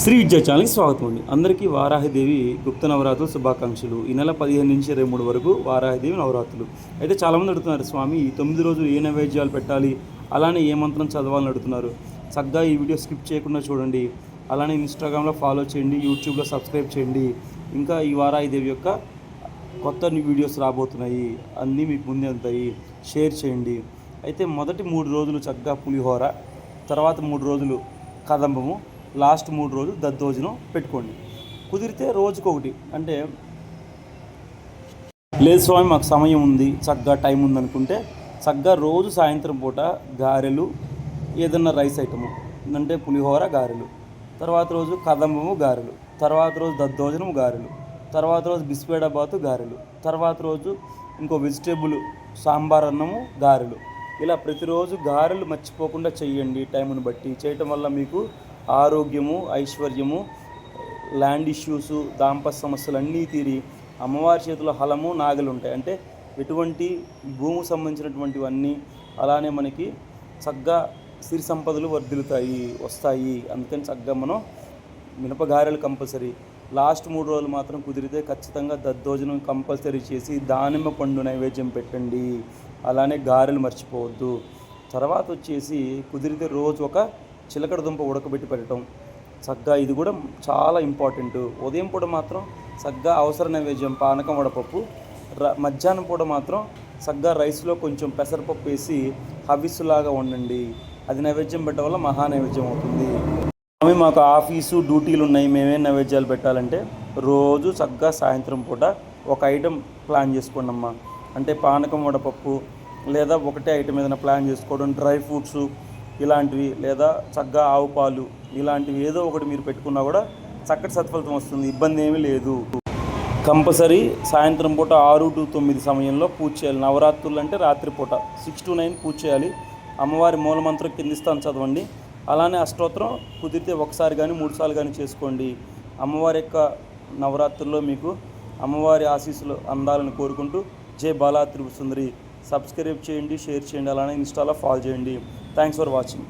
శ్రీ విద్యా ఛానల్కి స్వాగతం అండి. అందరికీ వారాహిదేవి గుప్త నవరాత్రులు శుభాకాంక్షలు. ఈ నెల 15 నుంచి 23 వరకు వారాహిదేవి నవరాత్రులు. అయితే చాలామంది అడుగుతున్నారు, స్వామి ఈ 9 రోజులు ఏ నైవేద్యాలు పెట్టాలి, అలానే ఏ మంత్రం చదవాలని అడుగుతున్నారు. చక్కగా ఈ వీడియో స్కిప్ చేయకుండా చూడండి. అలానే ఇన్స్టాగ్రామ్లో ఫాలో చేయండి, యూట్యూబ్లో సబ్స్క్రైబ్ చేయండి. ఇంకా ఈ వారాహిదేవి యొక్క కొత్త వీడియోస్ రాబోతున్నాయి, అన్నీ మీకు ముందే ఉంటాయి. షేర్ చేయండి. అయితే మొదటి 3 రోజులు చక్కగా పులిహోర, తర్వాత 3 రోజులు కదంబము, లాస్ట్ 3 రోజులు దద్దోజనం పెట్టుకోండి. కుదిరితే రోజుకొకటి, అంటే లేదు స్వామి మాకు సమయం ఉంది, చక్కగా టైం ఉందనుకుంటే చక్కగా రోజు సాయంత్రం పూట గారెలు, ఏదన్నా రైస్ ఐటము అంటే పులిహోర గారెలు, తర్వాత రోజు కదంబము గారెలు, తర్వాత రోజు దద్దోజనం గారెలు, తర్వాత రోజు బిస్బేడాబాతు గారెలు, తర్వాత రోజు ఇంకో వెజిటేబుల్ సాంబార్ అన్నము గారెలు. ఇలా ప్రతిరోజు గారెలు మర్చిపోకుండా చెయ్యండి. టైంను బట్టి చేయటం వల్ల మీకు ఆరోగ్యము, ఐశ్వర్యము, ల్యాండ్ ఇష్యూసు, దాంపత్య సమస్యలు అన్నీ తీరి అమ్మవారి చేతిలో హలము, నాగలు ఉంటాయి. అంటే ఎటువంటి భూమికి సంబంధించినటువంటివన్నీ, అలానే మనకి చక్కగా సిరి సంపదలు వస్తాయి. అందుకని చక్కగా మనం మినపగారెలు కంపల్సరీ. లాస్ట్ 3 రోజులు మాత్రం కుదిరితే ఖచ్చితంగా దద్దోజనం కంపల్సరీ చేసి దానిమ్మ పండు నైవేద్యం పెట్టండి. అలానే గారెలు మర్చిపోవద్దు. తర్వాత వచ్చేసి కుదిరితే రోజు ఒక చిలకడ దుంప ఉడకబెట్టి పెట్టడం చక్కగా, ఇది కూడా చాలా ఇంపార్టెంట్. ఉదయం పూట మాత్రం చక్కగా అవసర నైవేద్యం పానకం వడపప్పు, మధ్యాహ్నం పూట మాత్రం చక్కగా రైస్లో కొంచెం పెసరపప్పు వేసి హవిస్సులాగా వండండి. అది నైవేద్యం పెట్టడం వల్ల మహా నైవేద్యం అవుతుంది. మాకు ఆఫీసు డ్యూటీలు ఉన్నాయి, మేమేం నైవేద్యాలు పెట్టాలంటే రోజు చక్కగా సాయంత్రం పూట ఒక ఐటెం ప్లాన్ చేసుకోండి అమ్మా. అంటే పానకం వడపప్పు, లేదా ఒకటే ఐటెం ఏదైనా ప్లాన్ చేసుకోవడం, డ్రై ఫ్రూట్స్ ఇలాంటివి, లేదా చక్కగా ఆవు పాలు, ఇలాంటివి ఏదో ఒకటి మీరు పెట్టుకున్నా కూడా చక్కటి సత్ఫలితం వస్తుంది. ఇబ్బంది ఏమీ లేదు. కంపల్సరీ సాయంత్రం పూట 6 to 9 సమయంలో పూజ చేయాలి. నవరాత్రులు అంటే రాత్రిపూట 6 to 9 పూజ చేయాలి. అమ్మవారి మూలమంత్రం కిందిస్తాను చదవండి. అలానే అష్టోత్తరం కుదిరితే ఒకసారి కానీ 3 సార్లు కానీ చేసుకోండి. అమ్మవారి యొక్క నవరాత్రుల్లో మీకు అమ్మవారి ఆశీస్సులు అందాలని కోరుకుంటూ జై బాలా త్రిపుర సుందరి. సబ్స్క్రైబ్ చేయండి, షేర్ చేయండి, అలానే ఇన్స్టాలో ఫాలో చేయండి. Thanks for watching.